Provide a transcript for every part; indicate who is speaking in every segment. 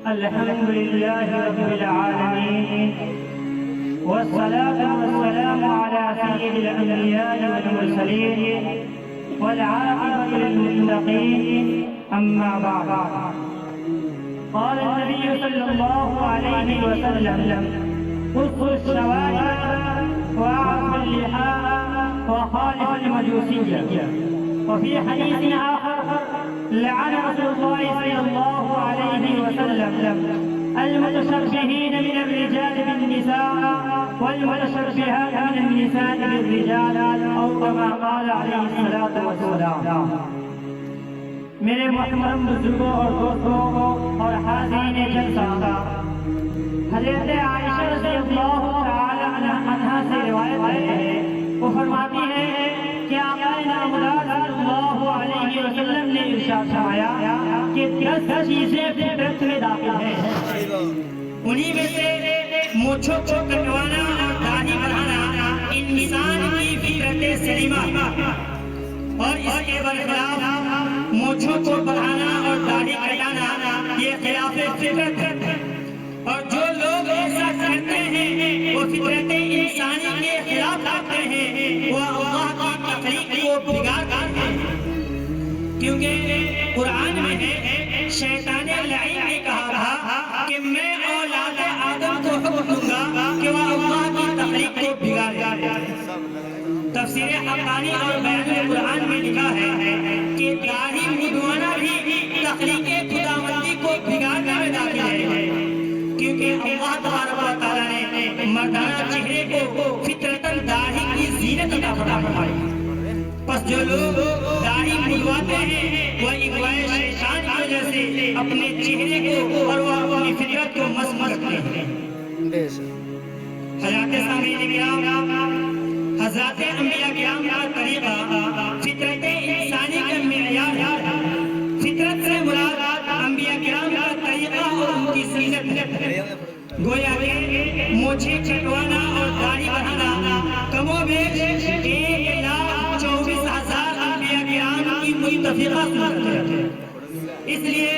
Speaker 1: الحمد لله رب العالمين والصلاة والسلام على سيد الأنبياء والمرسلين والعاقبة للمتقين أما بعد. قال النبي صلى الله عليه وسلم: قصوا الشوارع وأعفوا اللحى وخالف المجوسية. وفي حديث آخر: لعن رسول الله صلى الله عليه وسلم المتشبهين من الرجال بالنساء والمتشبهات من النساء بالرجال، أو كما قال عليه الصلاة والسلام. میرے محترم بزرگوں اور دوستوں اور حاضرین جلسہ، حضرت عائشہ رضی اللہ تعالی عنہا سے روایت ہے، وہ فرماتی ہے کہ آقا نامدار صلی اللہ علیہ وسلم نے ارشاد فرمایا کہ 10 چیزیں فطرت میں داخل ہیں. انہی میں سے مونچھوں کو کٹوانا اور داڑھی بڑھانا انسان کی فطرت سلیمہ، اور اس کے برخلاف مونچھوں کو بڑھانا اور داڑھی کٹانا یہ خلاف فطرت ہے. اور جو لوگ ایسا کرتے ہیں وہ فطرت انسانی کے خلاف کرتے ہیں، وہ اللہ کی تخلیق کو بگاڑتے ہیں. کیونکہ قرآن میں ہے شیطان لعین نے کہا تھا کہ میں اولاد آدم کو حکم دوں گا کہ وہ اللہ کی تخلیق کو بگاڑے. تفسیر حقانی اور بیان قرآن میں لکھا ہے کہ داڑھی منڈوانا بھی تخلیق خداوندی کو بگاڑنے میں داخل ہے، کیونکہ اللہ تبارک و تعالیٰ نے مردانہ چہرے کو فطرتاً داڑھی کی زینت عطا فرمائی. پس جو لوگ داڑھی منڈواتے ہیں وہ اغوائے شیطان کی وجہ سے اپنے چہرے کو اور وہ اپنی فطرت کو مسخ کرتے ہیں. حضرات سامعین کرام، حضرات انبیاء کرام کا طریقہ فطرت انسانی کا معیار ہے. فطرت سے مراد انبیاء کرام کا طریقہ اور ان کی سنت ہے. گویا کہ مونچھیں کٹوانا اور داڑھی بڑھانا کم و بیش 1,24,000 انبیاء کرام کی متفقہ سنت ہے. اس لیے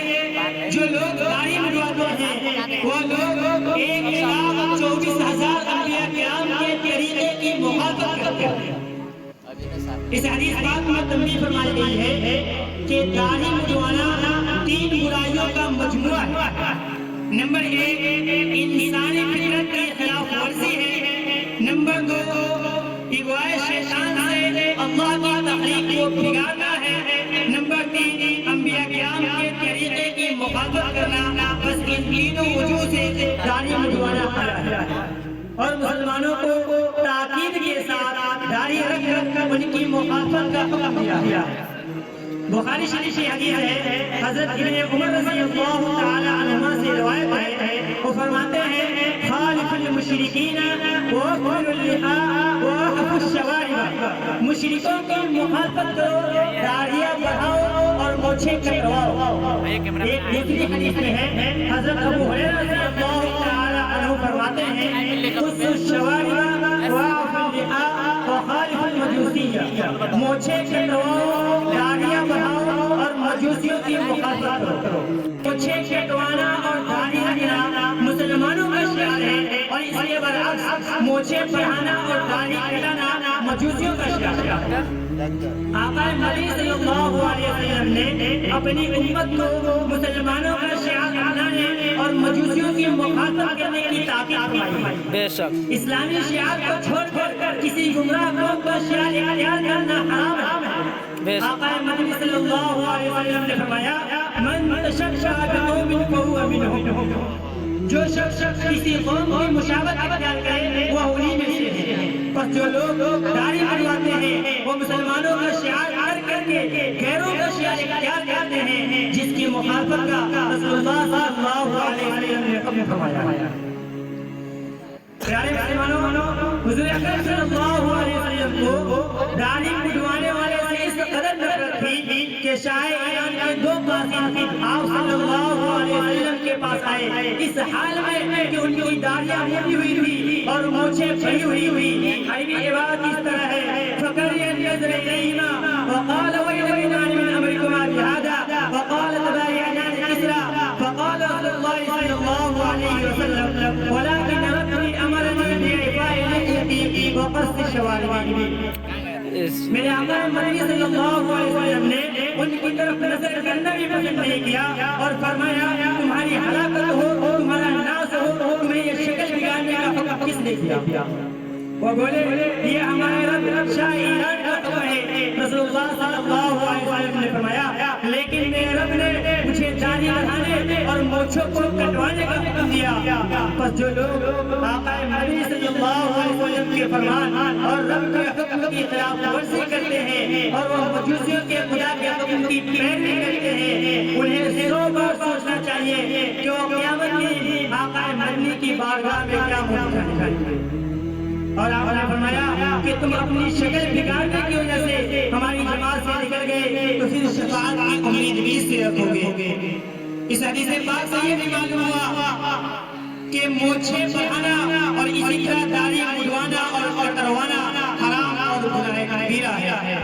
Speaker 1: جو لوگ داڑھی منڈواتے ہیں وہ لوگ 1,24,000 انبیاء کرام کے طریقے کی مخالفت کرتے ہیں. اس حدیث پاک میں تنبیہ فرمائی گئی ہے کہ داڑھی منڈوانا 3 برائیوں کا مجموعہ ہے. نمبر 1 انسانی فطرت کی خلاف ورزی ہے. نمبر 2 اغوائے شیطان سے اللہ کی تخلیق کو بگاڑنا ہے. نمبر 3 انبیاء کرام کے طریقے کی مخالفت کرنا. بس ان تینوں وجوہ سے داڑھی منڈوانا حرام ہے. اور مسلمانوں کو تاکید کے ساتھ داڑھی رکھ کر ان کی مخالفت کا حکم دیا ہے. بخاری شریف کی حدیث ہے، حضرت ابن عمر رضی اللہ تعالی عنہما سے روایت ہے، وہ فرماتے ہیں: خالف المشرکین ووفر اللحى واعفوا الشوارب. مشرکوں کی مخالفت کرو، داڑھیاں بڑھاؤ اور مونچھیں کٹواؤ. ایک دوسری حدیث میں ہے، حضرت ابو ہریرہ رضی اللہ تعالی عنہ فرماتے ہیں: قصوا الشوارب واعفوا اللحى وخالف المجوسیہ. مونچھیں کٹواؤ، داڑھیاں بڑھاؤ اور مجوسیوں کی مخالفت کرو. مونچھیں کٹوانا اور داڑھی رکھنا مسلمانوں کا شعار ہے، اور اس کے برعکس مونچھیں بڑھانا اور داڑھی کٹانا مجوسیوں کا شعار ہے. آقا مدنی صلی اللہ علیہ وسلم نے اپنی امت کو مسلمانوں کا شعار بنانے اور مجوسیوں کی مخالفت کرنے کی تاکید فرمائی. بے شک اسلامی شعار کو چھوڑ کر کسی گمراہ قوم کا شعار اختیار کرنا حرام ہے. آقا مدنی صلی اللہ علیہ وسلم نے فرمایا: من تشبہ بقوم فہو منہم. جو شخص کسی قوم کی مشابہت اختیار کرے وہ انہی میں سے ہے. پس جو لوگ داڑھی منڈواتے ہیں وہ مسلمانوں کا شعار کر کے غیروں کا شعار اختیار کرتے ہیں، جس کی مخالفت کا رسول اللہ صلی اللہ علیہ وسلم نے حکم فرمایا. پیارے مسلمانوں، حضور اکرم صلی اللہ علیہ وسلم کو داڑھی منڈوانے والے سے اس قدر نفرت تھی کہ شاہ ایران کے 2 قاصد آپ صلی اللہ علیہ وسلم کے پاس آئے اس حال میں کہ ان کی داڑھیاں مڑی ہوئی تھی اور مونچھیں بڑھی ہوئی. عربی عبارت اس طرح ہے: فقرئ النظر الیہما وقال ویل من امرکما بہذا وقال تباین عليه وسلم ولكن ربي أمرني بإعفاء لحيتي وقص الشوارب. میرے آقا مدنی صلی اللہ علیہ وسلم نے ان کی طرف نظر کرنا بھی پسند نہیں کیا اور فرمایا تمہاری ہلاکت ہو تمہارا ناس ہو تمہیں یہ شکل بگاڑنے کا حکم کس نے کیا؟ وہ بولے یہ ہمارے رب شاہ ایران کا حکم ہے. رسول اللہ صلی اللہ علیہ وسلم نے فرمایا لیکن میرے رب نے مجھے داڑھی بڑھانے اور مونچھوں کو کٹوانے کا حکم دیا. بس جو لوگ آقا مدنی صلی اللہ علیہ وسلم کے فرمان اور رب کے حکم کی خلاف ورزی کرتے ہیں اور وہ مجوسیوں کے خدا کے حکم کی پیروی کرتے ہیں انہیں 100 بار سوچنا چاہیے کہ وہ قیامت میں آقا مدنی کی بارگاہ میں کیا منہ دکھائیں گے. اور آپ نے فرمایا کہ تم اپنی شکل بگاڑنے کی وجہ سے ہماری جماعت سے نکل گئے تو پھر شفاعت کی امید بھی سے رکھو گے. اس حدیث پاک سے یہ بھی معلوم ہوا کہ مونچھیں بڑھانا اور اسی طرح داڑھی مڈوانا اور کروانا حرام اور گناہ کبیرہ ہے.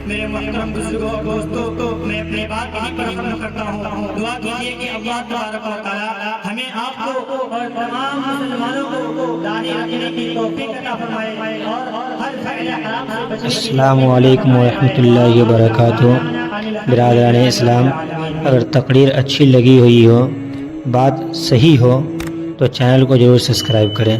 Speaker 1: میرے محترم بزرگوں اور دوستوں میں اپنی بات یہیں پر ختم کرتا ہوں. دعا کیجیے کہ اللہ تبارک و تعالی ہمیں آپ کو اور تمام مسلمانوں کو داڑھی رکھنے کی توفیق عطا فرمائے اور ہر فعل حرام سے بچنے کی.
Speaker 2: السلام علیکم ورحمۃ اللہ وبرکاتہ. برادران اسلام، اگر تقریر اچھی لگی ہوئی ہو، بات صحیح ہو تو چینل کو ضرور سبسکرائب کریں.